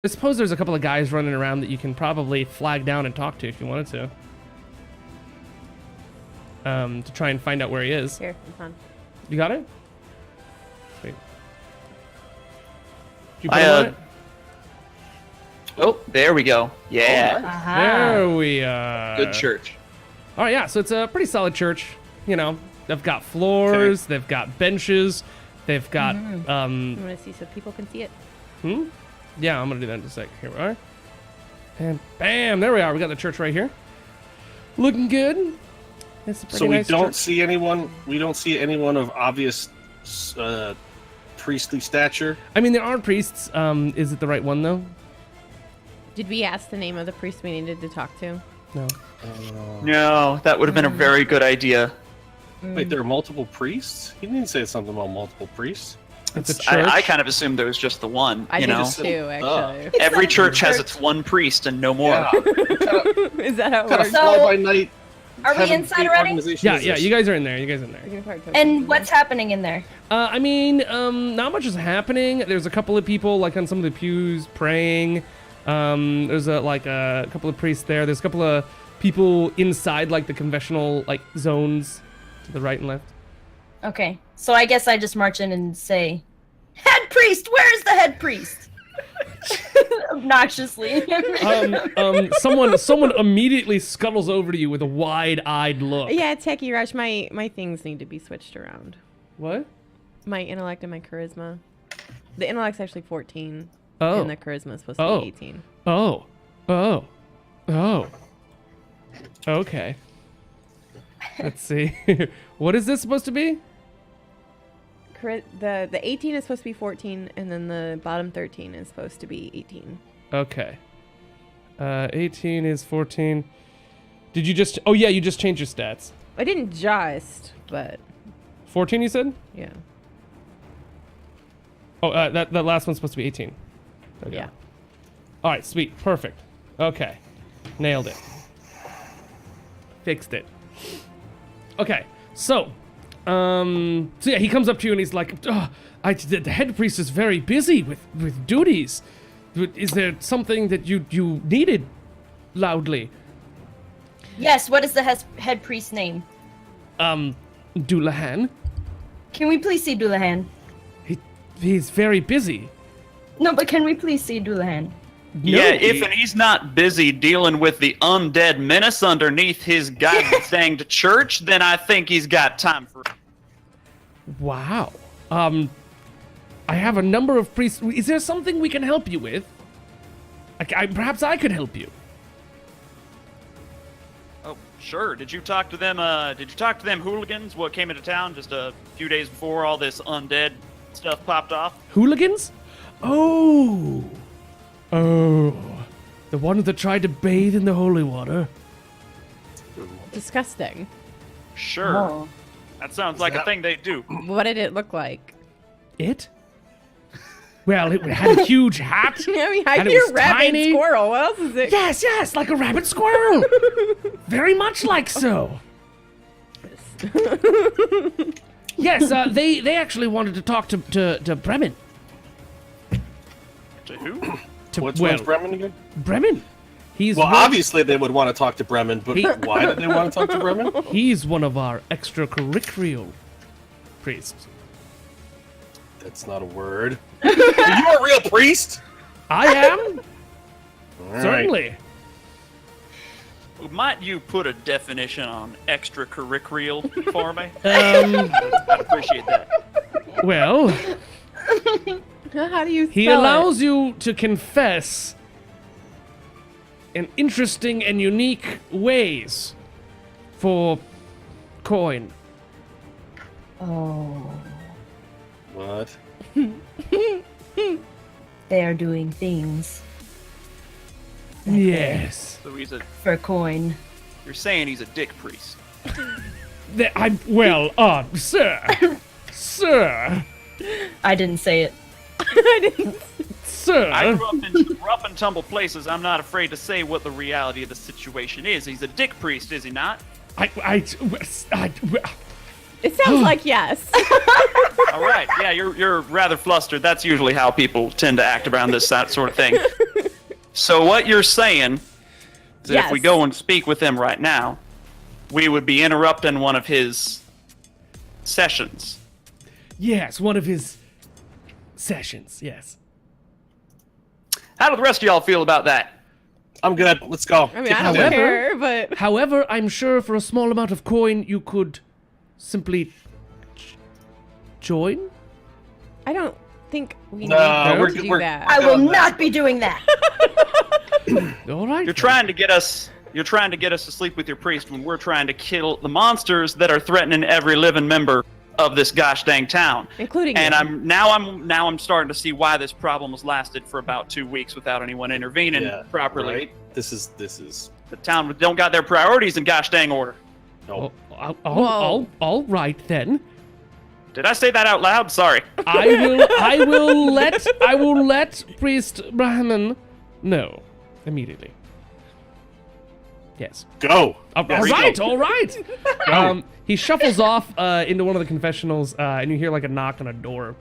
I suppose there's a couple of guys running around that you can probably flag down and talk to if you wanted to try and find out where he is. Here, I'm on. You got it? Sweet. Did you put him on it? Oh, there we go. Yeah. There we are. Good church. All right, yeah, so it's a pretty solid church. You know, they've got floors, they've got benches, they've got... You want to see so people can see it? Yeah, I'm going to do that in a sec. Here we are. And bam, there we are. We got the church right here. Looking good. It's a pretty So we nice don't church. see anyone. We don't see anyone of obvious priestly stature. I mean, there are priests. Is it the right one, though? Did we ask the name of the priest we needed to talk to? No. No, that would have been a very good idea. Wait, there are multiple priests? He didn't say something about multiple priests. It's a church. I kind of assumed there was just the one. I you did know, too, actually. every church has its one priest and no more. Yeah. Is that how it Kind of works? fly by night. Are we inside already? Yeah, you guys are in there. You guys are in there. We can probably talk And to what's happening in there? I mean, not much is happening. There's a couple of people, like, on some of the pews praying. There's a couple of priests there. There's a couple of people inside, like, the confessional, like, zones to the right and left. Okay, so I guess I just march in and say, "Head priest, where's the head priest?" Obnoxiously. Someone immediately scuttles over to you with a wide-eyed look. Yeah, Techie Rush, my things need to be switched around. What? My intellect and my charisma. The intellect's actually 14. Oh. And the charisma is supposed to be 18. Oh. Okay. Let's see. What is this supposed to be? The 18 is supposed to be 14, and then the bottom 13 is supposed to be 18. Okay. 18 is 14. Did you just... Oh, yeah, you just changed your stats. I didn't just, but 14, you said? yeah. Oh, that last one's supposed to be 18. There we go. Yeah. All right, sweet. Perfect. Okay. Nailed it. Fixed it. Okay, so yeah, he comes up to you and he's like, the head priest is very busy with duties. Is there something that you needed loudly? Yes, what is the head priest's name? Doulahan. Can we please see Doulahan? He's very busy. No, but can we please see Doulahan? Yeah, if and he's not busy dealing with the undead menace underneath his goddamn church, then I think he's got time for... Wow. I have a number of priests. Is there something we can help you with? Perhaps I could help you. Oh, sure. Did you talk to them? Did you talk to them hooligans? What came into town just a few days before all this undead stuff popped off? Hooligans? Oh, the ones that tried to bathe in the holy water. Disgusting. Sure. Oh. That sounds like a thing they do. What did it look like? It? Well, it had a huge hat. I mean, I and it hear was rabbit tiny. squirrel. What else is it? Yes, like a rabbit squirrel. Very much like so. Yes, they actually wanted to talk to Bremen. To who? What's Bremen again? Bremen. He's Well, one- obviously they would want to talk to Bremen, but He- why did they want to talk to Bremen? He's one of our extracurricular priests. That's not a word. Are you a real priest? I am? All right. Certainly. Might you put a definition on extracurricular for me? I'd appreciate that. Well, How do you spell he allows you to confess in interesting and unique ways for coin. Oh. What? They are doing things Yes. So he's a. for coin. You're saying he's a dick priest. Sir, I didn't say it. sir. I grew up in rough and tumble places. I'm not afraid to say what the reality of the situation is. He's a dick priest, is he not? It sounds like yes. All right. Yeah, you're rather flustered. That's usually how people tend to act around this sort of thing. So what you're saying is that if we Yes. go and speak with him right now, we would be interrupting one of his sessions. Yes, one of his sessions. Yes. How do the rest of y'all feel about that? I'm good. Let's go. I mean, I don't However- care, but However, I'm sure for a small amount of coin, you could simply join. I don't think we No, need we're to good- do we're- that. I will not be doing that. All right. You're trying to get us to sleep with your priest when we're trying to kill the monsters that are threatening every living member of this gosh dang town. Including And you. I'm starting to see why this problem has lasted for about 2 weeks without anyone intervening Yeah, properly. Right? This is. The town don't got their priorities in gosh dang order. No. All right then. Did I say that out loud? Sorry. I will let Priest Brahman know immediately. Yes. Go. All Yes, right, go. all right. He shuffles off into one of the confessionals, and you hear like a knock on a door,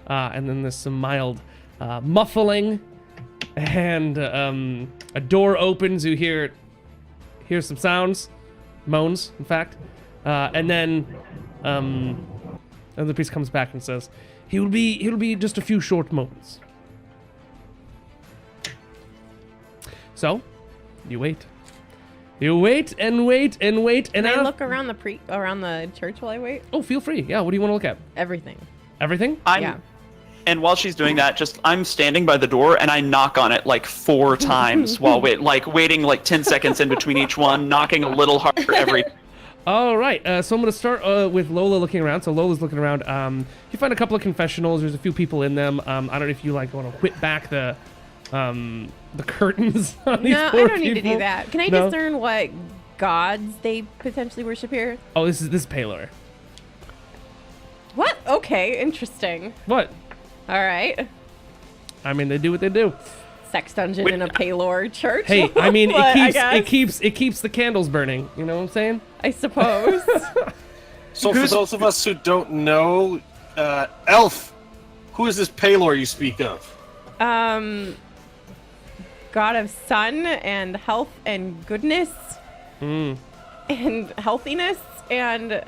and then there's some mild muffling, and a door opens. You hear some sounds, moans, in fact, and then the priest comes back and says, "He'll be just a few short moments." So, you wait. You wait and wait and wait, and Can I out- look around the church while I wait? Oh, feel free. Yeah, what do you want to look at? Everything. Everything? Yeah. And while she's doing that, I'm standing by the door and I knock on it like 4 times while waiting like 10 seconds in between each one, knocking a little harder every. All right, so I'm going to start with Lola looking around. So Lola's looking around. You find a couple of confessionals. There's a few people in them. I don't know if you want to whip back the curtains on these No, I poor don't need to do people. that. Can I No? discern what gods they potentially worship here? Oh, this is Palor. What? Okay, interesting. What? All right. I mean, they do what they do. Sex dungeon in a Paylor church. Hey, I mean, But I it guess. keeps the candles burning. You know what I'm saying? I suppose. So for those of us who don't know, Elf, who is this Paylor you speak of? God of sun and health and goodness Mm. and healthiness and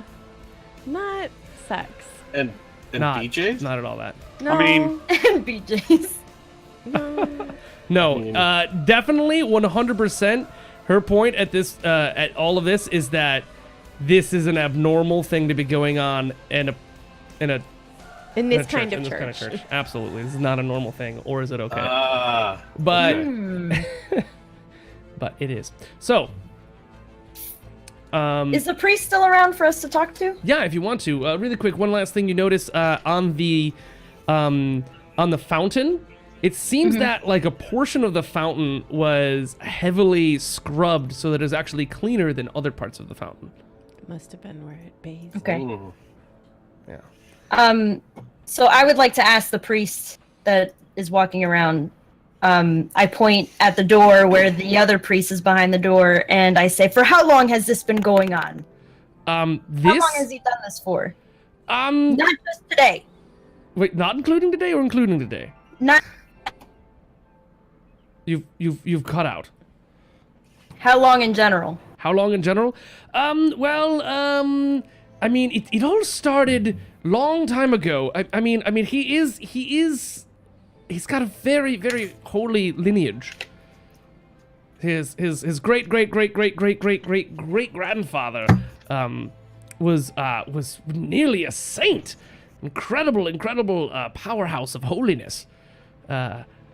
not sex. And Not BJ's? Not at all that. No. I mean- And BJ's. no. No, definitely 100%. Her point at this, at all of this, is that this is an abnormal thing to be going on in a In this kind in of this kind of church. church. Absolutely, this is not a normal thing, or is it okay? But But but it is. So, Is the priest still around for us to talk to? yeah, if you want to, really quick, one last thing you notice on the fountain. It seems that like a portion of the fountain was heavily scrubbed so that it was actually cleaner than other parts of the fountain. Must have been where it bathed. Okay. Yeah. So I would like to ask the priest that is walking around. I point at the door where the other priest is behind the door, and I say, "For how long has this been going on? How long has he done this for? Not just today. wait, not including today or including today? Not You've cut out. how long in general." How long in general? I mean, it all started long time ago. I mean, he's got a very, very holy lineage. His great grandfather was nearly a saint. Incredible powerhouse of holiness.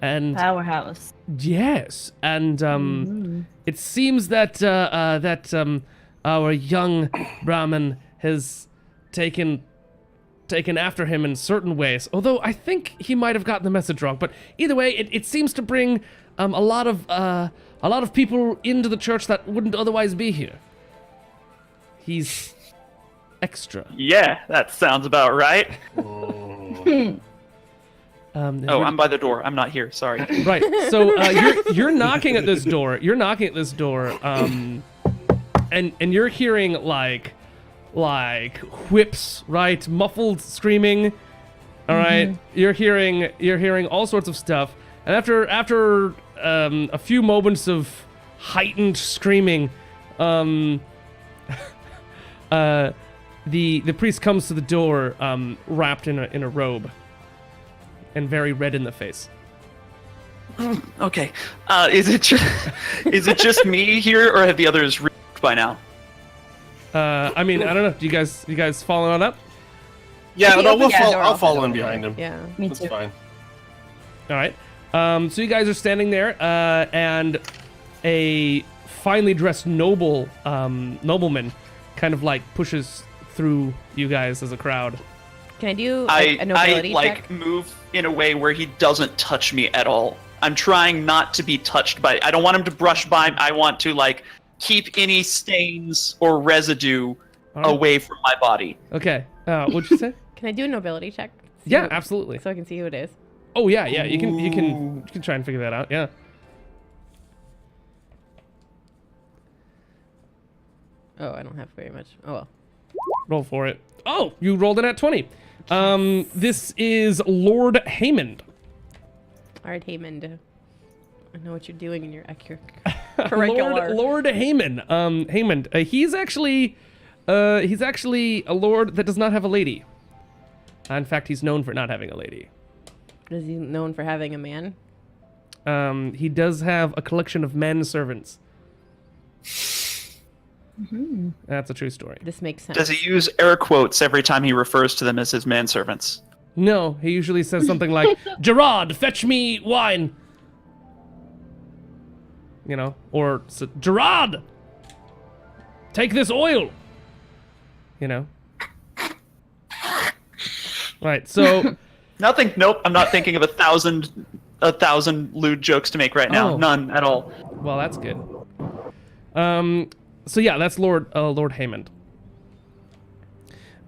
And Powerhouse. yes, and it seems that our young Brahmin has taken after him in certain ways. Although I think he might have gotten the message wrong. But either way, it seems to bring a lot of people into the church that wouldn't otherwise be here. He's extra. Yeah, that sounds about right. Oh, I'm by the door. I'm not here. Sorry. Right. So you're knocking at this door. You're knocking at this door, and you're hearing like whips, right? Muffled screaming. All right. You're hearing all sorts of stuff. And after a few moments of heightened screaming, the priest comes to the door, wrapped in a robe, and very red in the face. Okay. Is it just me here, or have the others reached by now? I mean, I don't know. Do you guys follow on up? Yeah, If he no, opens the door, I'll I'll follow in behind him. Yeah. Me That's too. fine. All right. So you guys are standing there, and a finely dressed nobleman kind of like pushes through you guys as a crowd. Can I do I a nobility like check? move in a way where he doesn't touch me at all. I'm trying not to be touched by. I don't want him to brush by. I want to like keep any stains or residue All right. away from my body. Okay. What'd you say? Can I do a nobility check? See Yeah, who- absolutely. So I can see who it is. Oh yeah. You can try and figure that out. Yeah. Oh, I don't have very much. Oh well. Roll for it. Oh, you rolled it at 20. This is Lord Haymond. All right, Haymond. I know what you're doing in your curricular. Lord Haymond. Haymond. He's actually a lord that does not have a lady. In fact, he's known for not having a lady. Is he known for having a man? He does have a collection of men servants. That's a true story. This makes sense. Does he use air quotes every time he refers to them as his manservants? No, he usually says something like, "Gerard, fetch me wine." You know, or "Gerard, take this oil." You know. Right. So. Nothing. Nope. I'm not thinking of a thousand lewd jokes to make right now. Oh. None at all. Well, that's good. So yeah, that's Lord Haymond.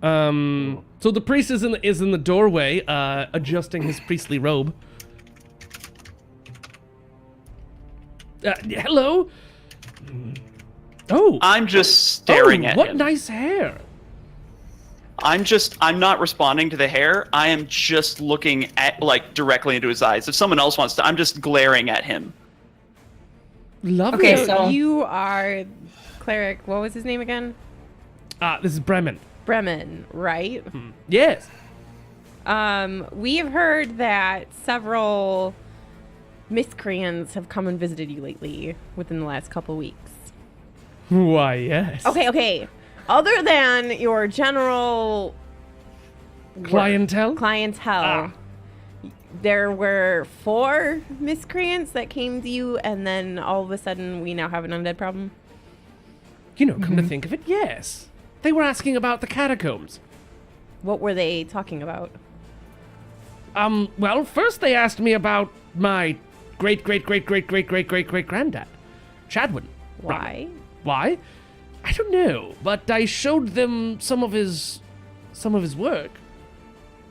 So the priest is in the doorway, adjusting his priestly robe. Hello. Oh. I'm just staring at what him. nice hair. I'm not responding to the hair. I am just looking at like directly into his eyes. If someone else wants to, I'm just glaring at him. Lovely. Okay, so- you are cleric. What was his name again? This is Bremen. Bremen, right? Yes. We have heard that several miscreants have come and visited you lately within the last couple weeks. Why, yes. Okay. Other than your general Clientele? clientele, there were 4 miscreants that came to you, and then all of a sudden we now have an undead problem. You know, come to think of it, yes. They were asking about the catacombs. What were they talking about? Well, first they asked me about my great-great-great-great-great-great-great-great-granddad, Chadwin. Why? Why? I don't know, but I showed them some of his work.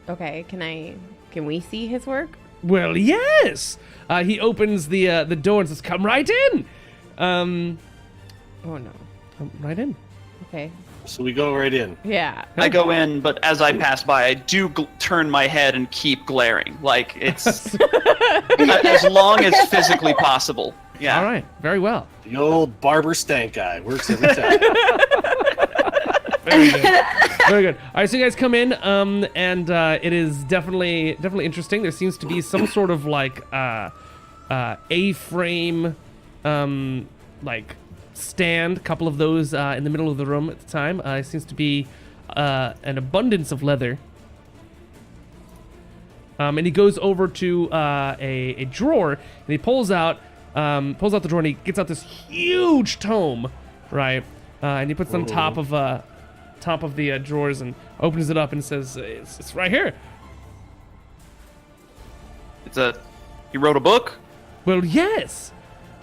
Okay, can we see his work? Well, yes. He opens the door and says, "Come right in." Oh no. Come right in. Okay. So we go right in. Yeah. I go in, but as I pass by, I do turn my head and keep glaring. Like it's as long as physically possible. Yeah. All right. Very well. The old barber stank guy works every time. Very good. Very good. All right, so you guys come in, and it is definitely interesting. There seems to be some sort of like A-frame, like stand. A couple of those in the middle of the room at the time. It seems to be an abundance of leather. And he goes over to a drawer, and he pulls out the drawer, and he gets out this huge tome, right? And he puts it on top of the drawers and opens it up and says, "It's right here." He wrote a book. Well, yes.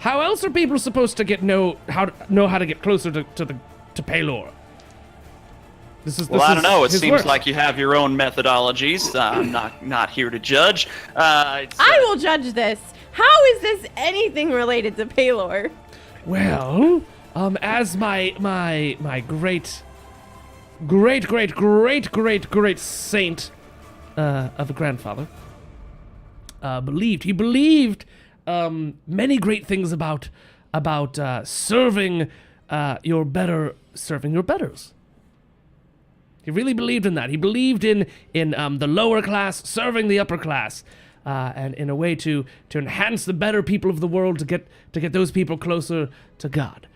How else are people supposed to know how to get closer to Paylor? Well, I don't know. It his seems work. like you have your own methodologies. I'm not here to judge. I will judge this. How is this anything related to Paylor? Well, as my great saint of a grandfather believed many great things about serving your betters. He really believed in that. He believed in the lower class serving the upper class, and in a way to enhance the better people of the world, to get those people closer to God.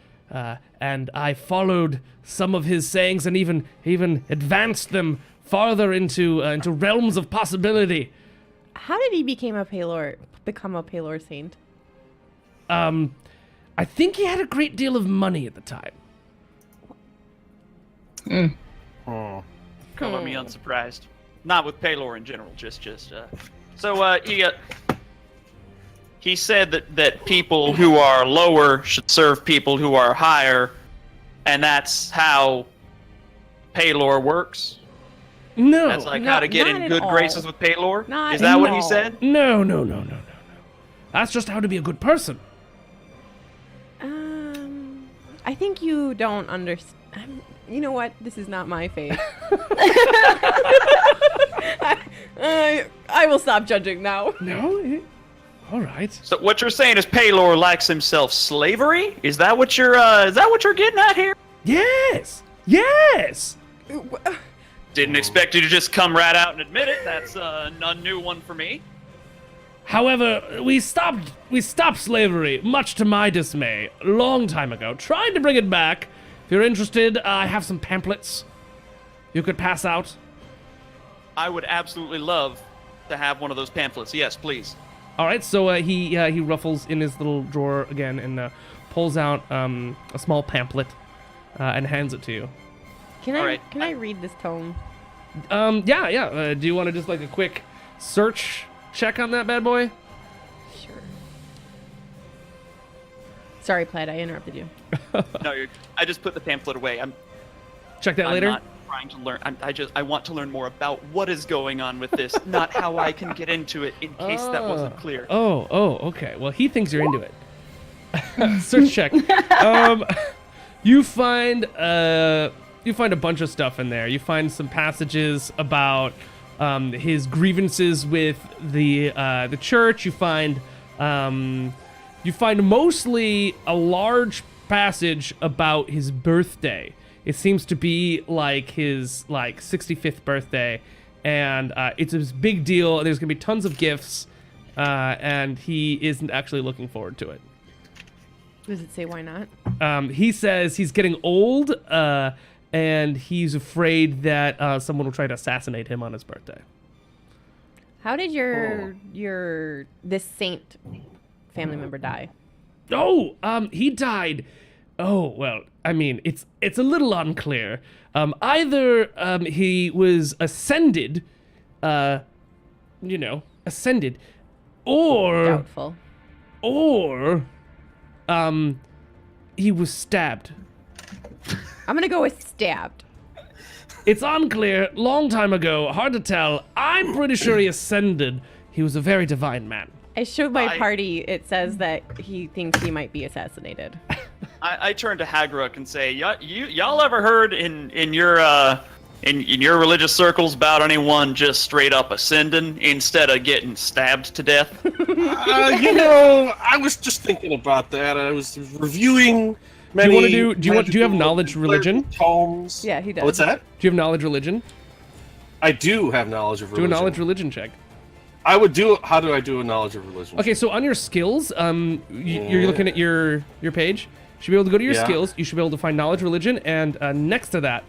And I followed some of his sayings and even advanced them farther into realms of possibility. How did he become a Palor saint? I think he had a great deal of money at the time. Color me unsurprised. Not with Palor in general, he said that people who are lower should serve people who are higher, and that's how Palor works. No. That's like how to get not in at good all. graces with Palor? Not Is that at what he all. said? No. That's just how to be a good person. I think you don't understand. You know what? This is not my faith. I will stop judging now. No? All right. So what you're saying is Palor likes himself slavery? Is that what you're getting at here? Yes. Didn't expect you to just come right out and admit it. That's a new one for me. However, we stopped slavery, much to my dismay, a long time ago. Tried to bring it back. If you're interested, I have some pamphlets you could pass out. I would absolutely love to have one of those pamphlets. Yes, please. All right, so he ruffles in his little drawer again and pulls out a small pamphlet and hands it to you. Can All right. I read this tome? Yeah. Do you want to just like a quick search check on that bad boy? Sure. Sorry, Plaid, I interrupted you. No, I just put the pamphlet away. Check that I'm later. not trying to learn. I want to learn more about what is going on with this, not how I can get into it in case that wasn't clear. Oh, okay. Well, he thinks you're into it. Search check. You find a bunch of stuff in there. You find some passages about his grievances with the church. You find mostly a large passage about his birthday. It seems to be like his 65th birthday, and it's a big deal. There's gonna be tons of gifts, and he isn't actually looking forward to it. Does it say why not? He says he's getting old, and he's afraid that someone will try to assassinate him on his birthday. How did this saint family member die? Oh, he died. Oh, well, I mean, it's a little unclear. Either he was ascended, or Doubtful. or he was stabbed. I'm gonna go with stabbed. It's unclear. Long time ago. Hard to tell. I'm pretty sure he ascended. He was a very divine man. I showed my party. It says that he thinks he might be assassinated. I turn to Hagruk and say, y'all ever heard in your religious circles about anyone just straight up ascending instead of getting stabbed to death? I was just thinking about that. I was reviewing many. Do you have knowledge religion? Tomes. Yeah, he does. What's that? Do you have knowledge religion? I do have knowledge of religion. Do a knowledge religion check. I would do. How do I do a knowledge of religion? Okay, so on your skills, you're looking at your page. You should be able to go to your skills. You should be able to find knowledge religion, and next to that,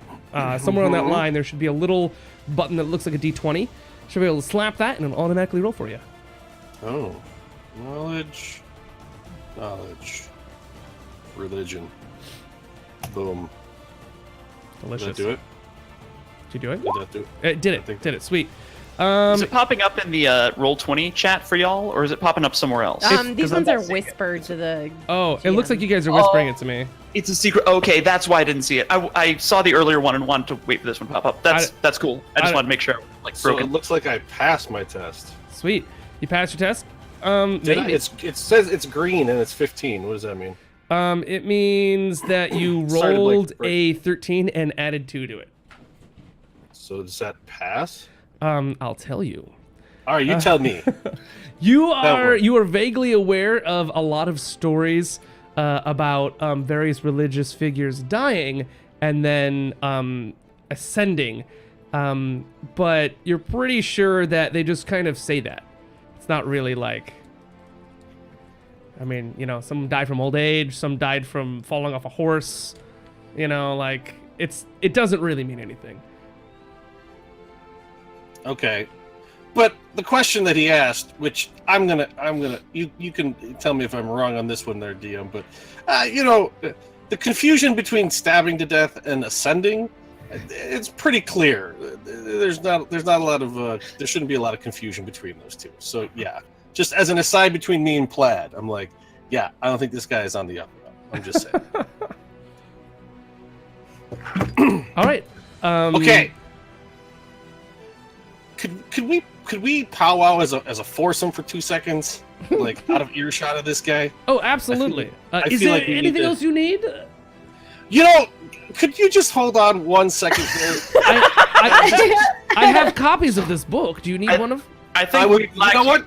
somewhere on that line, there should be a little button that looks like a D20. You should be able to slap that, and it'll automatically roll for you. Oh, knowledge, religion. Boom. Delicious. Did that do it? Did you do it? Did that do it? It did I it. think Did it. Sweet. Is it popping up in the Roll20 chat for y'all, or is it popping up somewhere else? These ones are whispered to the. Oh, it looks like you guys are whispering it to me. It's a secret. Okay, that's why I didn't see it. I saw the earlier one and wanted to wait for this one to pop up. That's cool. I just wanted to make sure I So broke it it. looks like I passed my test. Sweet. You passed your test? Did I? Maybe. It says it's green and it's 15. What does that mean? It means that you Started, like, rolled a 13 and added 2 to it. So does that pass? I'll tell you. All right, you tell me. You works. are vaguely aware of a lot of stories about various religious figures dying and then ascending, but you're pretty sure that they just kind of say that. It's not really like, I mean, you know, some died from old age, some died from falling off a horse, you know, like it doesn't really mean anything. Okay. But the question that he asked, which I'm gonna, you can tell me if I'm wrong on this one there, DM, but, you know, the confusion between stabbing to death and ascending, it's pretty clear. There's not a lot of, there shouldn't be a lot of confusion between those two. So, yeah, just as an aside between me and Plaid, I'm like, yeah, I don't think this guy is on the up and up. I'm just saying. All right. Okay. Could we powwow as a foursome for 2 seconds, like out of earshot of this guy? Oh, absolutely. I Is feel there like we need anything to- else you need? You know, could you just hold on 1 second here? I have copies of this book. Do you need one of? I think I would. we'd like You know what?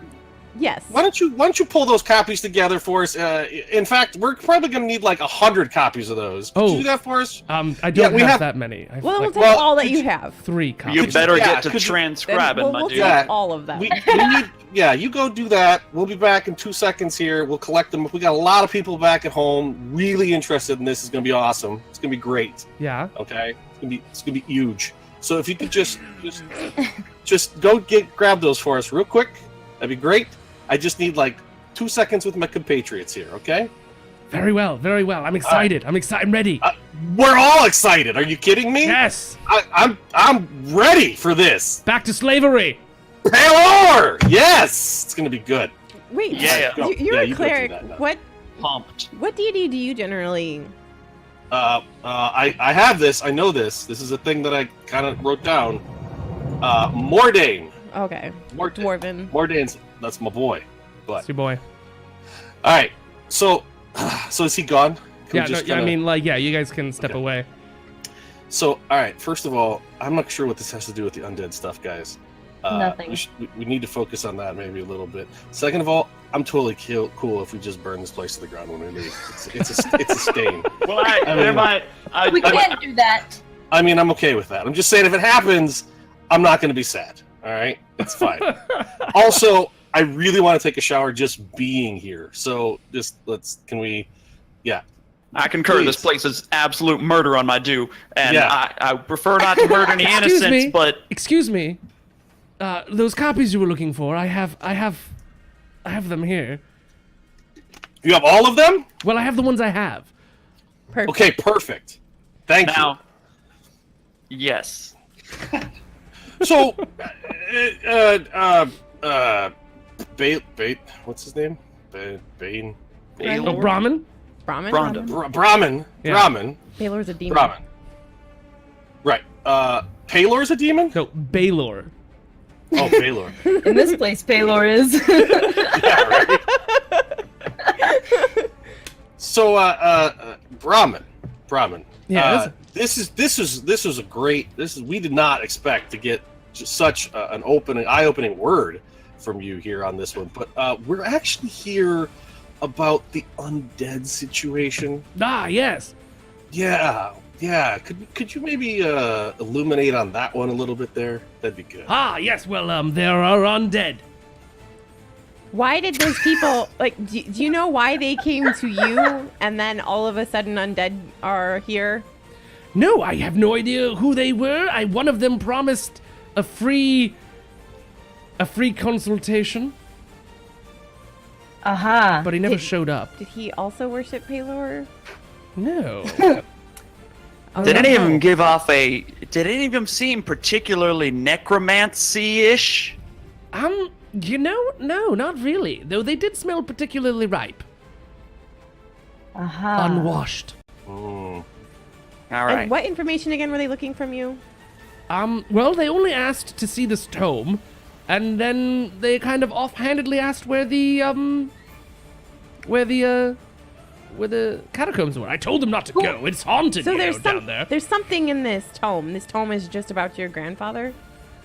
Yes. Why don't you pull those copies together for us? In fact, we're probably going to need like 100 copies of those. Could Oh. you do that for us? I Yeah, don't we have have- that many. I have Well, we'll like take all that you have. 3 copies. You better Yeah, get to could you- transcribing, Then my we'll dude. Yeah. take all of them. We need. Yeah, you go do that. We'll be back in 2 seconds here. We'll collect them. We got a lot of people back at home really interested in this. It's going to be awesome. It's going to be great. Yeah. Okay, it's gonna be huge. So if you could just go grab those for us real quick, that'd be great. I just need like 2 seconds with my compatriots here. Okay, Very well. Very well. I'm excited. I'm excited. I'm ready. we're all excited. Are you kidding me? Yes. I'm ready for this. Back to slavery. Paylor! Yes, it's gonna be good. Wait, Yeah. you're Yeah, a you go do cleric. that now. Pumped. What deity do you generally? I have this. I know this. This is a thing that I kind of wrote down. Mordain. Okay, dwarven. Mordain's. That's my boy. But That's your boy. all right. So is he gone? Can we Yeah. No, just I kinda- mean, like, yeah. You guys can step Okay. away. So, all right. First of all, I'm not sure what this has to do with the undead stuff, guys. Nothing. We need to focus on that maybe a little bit. Second of all, I'm totally cool if we just burn this place to the ground when we leave. It's a stain. Well, We can't do that. I mean, I'm okay with that. I'm just saying, if it happens, I'm not going to be sad. All right, it's fine. Also, I really want to take a shower just being here. So can we? Yeah. I concur. This Please. place is absolute murder on my due, and Yeah. I prefer not to hurt any Excuse innocents. me. But Excuse me. Those copies you were looking for, I have them here. You have all of them? Well, I have the ones I have. Perfect. Okay, perfect. Thank now, yes, you. So, what's his name? Bane. Oh, Baylor? Brahmin? Brahmin. Bronda. Brahmin. Yeah. Brahmin. Baylor's a demon. Brahmin. Right. Paylor's a demon? No, Baylor. Oh, Baylor. In this place, Paylor is. Yeah, right. So, Brahmin. Yeah, This was a great. We did not expect to get just such an eye-opening word from you here on this one, but we're actually here about the undead situation. yes. Yeah. Could you maybe illuminate on that one a little bit there? That'd be good. Yes. Well, there are undead. Why did those people like? Do you know why they came to you and then all of a sudden undead are here? No, I have no idea who they were. One of them promised a free consultation, Aha. but he never showed up. Did he also worship Paylor? No. Oh, did any of no. them give off a? Did any of them seem particularly necromancy-ish? No, not really. Though they did smell particularly ripe, Aha. unwashed. Mm. All right. And what information again were they looking from you? Well, they only asked to see this tome, and then they kind of offhandedly asked where the catacombs were. I told them not to go. It's haunted, So there's down there. there's something in this tome. This tome is just about your grandfather.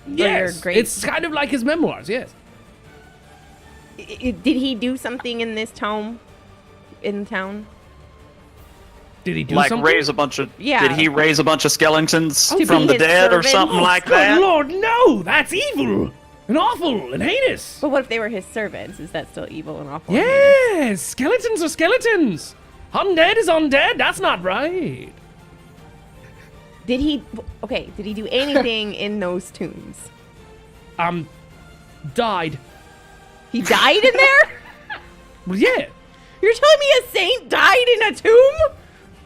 Yes, great- it's kind of like his memoirs. Yes. Did he do something in this town? In town? Did he do Like something? raise a bunch of? Yeah. Did he raise a bunch of skeletons To from be the his dead or servant? something like Good that? Lord, no! That's evil and awful and heinous. But what if they were his servants? Is that still evil and awful? and heinous? Yes, skeletons are skeletons. Undead is undead. That's not right. Did he do anything in those tombs? Died. He died in there? Well, yeah. You're telling me a saint died in a tomb?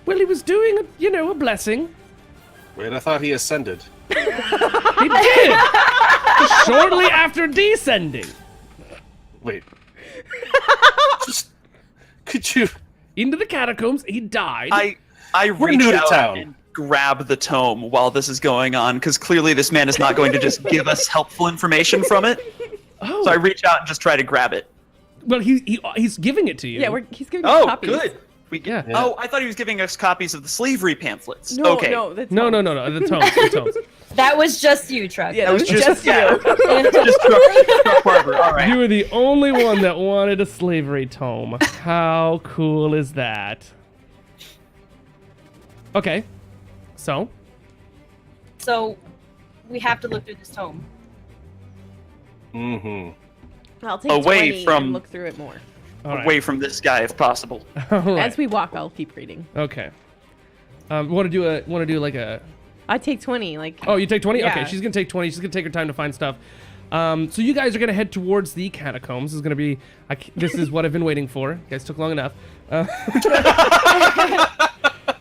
Well, he was doing, a blessing. Wait, I thought he ascended. He did. Shortly after descending Wait. Just, could you? into the catacombs, he died. I We're reach new to out town. and grab the tome while this is going on because clearly this man is not going to just give us helpful information from it. Oh. So I reach out and just try to grab it. Well, he's giving it to you. Yeah, he's giving us Oh, copies. good. Yeah. Oh, I thought he was giving us copies of the slavery pamphlets. No, okay. no, that's No. The tomes. The tomes. That was just you, Truck. Yeah, That was just you. just Truck Barber. All right. You were the only one that wanted a slavery tome. How cool is that? Okay. So, So, we have to look through this tome. Mm-hmm. I'll take Away 20 from- and look through it more. all right. Away from this guy if possible. All right. As we walk, I'll keep reading. Okay. Want to do like a? I take 20. Like. Oh, you take 20? Yeah. Okay, she's gonna take 20. She's gonna take her time to find stuff. So you guys are gonna head towards the catacombs. This is gonna be. This is what I've been waiting for. You guys took long enough.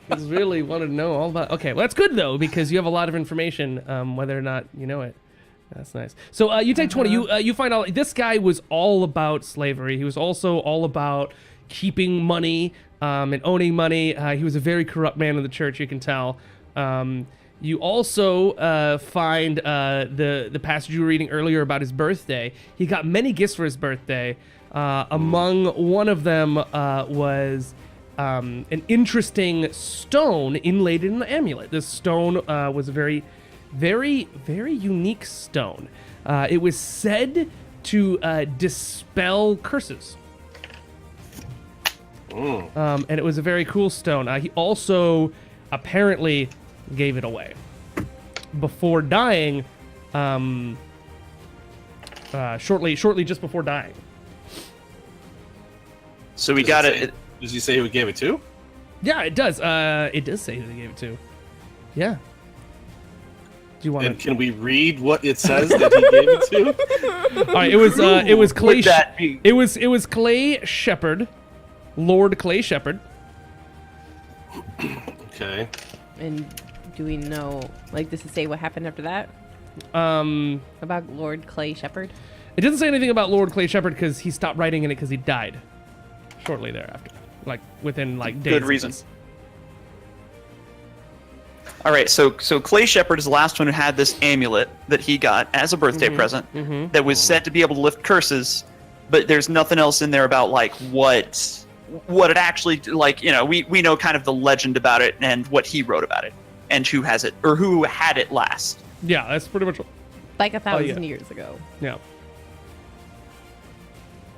Just really wanted to know all about. Okay, well that's good though because you have a lot of information, whether or not you know it. That's nice. So you take 20. You find out this guy was all about slavery. He was also all about keeping money and owning money. He was a very corrupt man in the church. You can tell. You also find the passage you were reading earlier about his birthday. He got many gifts for his birthday. Among one of them was an interesting stone inlaid in an amulet. This stone was a very, very, very unique stone. It was said to dispel curses. And it was a very cool stone. He also apparently gave it away before dying. Shortly just before dying. So we got it. Does he say who he gave it to? Yeah, it does. It does say who they gave it to. Yeah. Do you want And to? can we read what it says that he gave it to? All right. It was Clay. Would that be? It was Clay Shepherd, Lord Clay Shepherd. Okay. And do we know, like, does it say what happened after that? About Lord Clay Shepherd? It doesn't say anything about Lord Clay Shepherd because he stopped writing in it because he died shortly thereafter, like within like days. Good of reason. this. All right, so Clay Shepherd is the last one who had this amulet that he got as a birthday present that was said to be able to lift curses, but there's nothing else in there about like what it actually like. You know, we know kind of the legend about it and what he wrote about it and who has it or who had it last. Yeah, that's pretty much. Like 1,000 yeah. years ago. Yeah.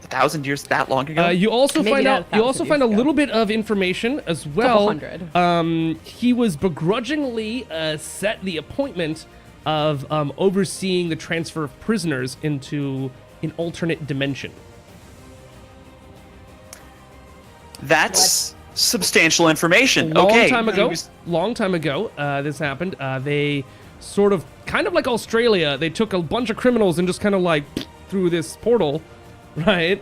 1,000 years that long ago? You also Maybe find not out. You 1,000 also years find a ago. little bit of information as well. hundred. He was begrudgingly set the appointment of overseeing the transfer of prisoners into an alternate dimension. That's substantial information. Long Okay. time ago. He was- Long time ago, this happened. They sort of, kind of like Australia, they took a bunch of criminals and just kind of like through this portal, right?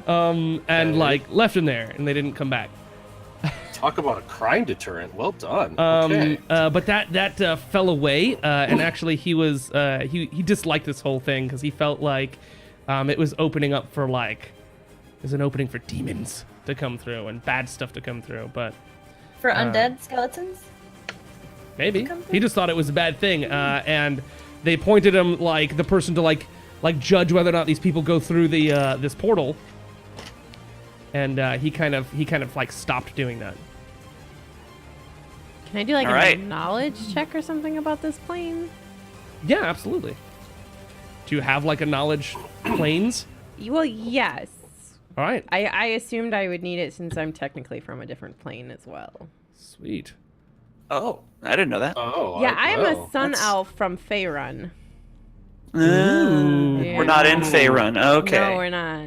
And like left them there, and they didn't come back. Talk about a crime deterrent. Well done. Okay. But that fell away, and actually he was he disliked this whole thing because he felt like it was opening up for like there's an opening for demons to come through and bad stuff to come through, but For undead skeletons? maybe he just thought it was a bad thing, and they pointed him like the person to like judge whether or not these people go through the this portal, and he kind of like stopped doing that. Can I do like All a right. knowledge check or something about this plane? Yeah, absolutely. Do you have like a knowledge planes? Well, yes. All right. I assumed I would need it since I'm technically from a different plane as well. Sweet. Oh, I didn't know that. Oh, Yeah, I am a well, sun that's- elf from Faerun. Ooh. Yeah. We're not in Faerun. Okay. No, we're not.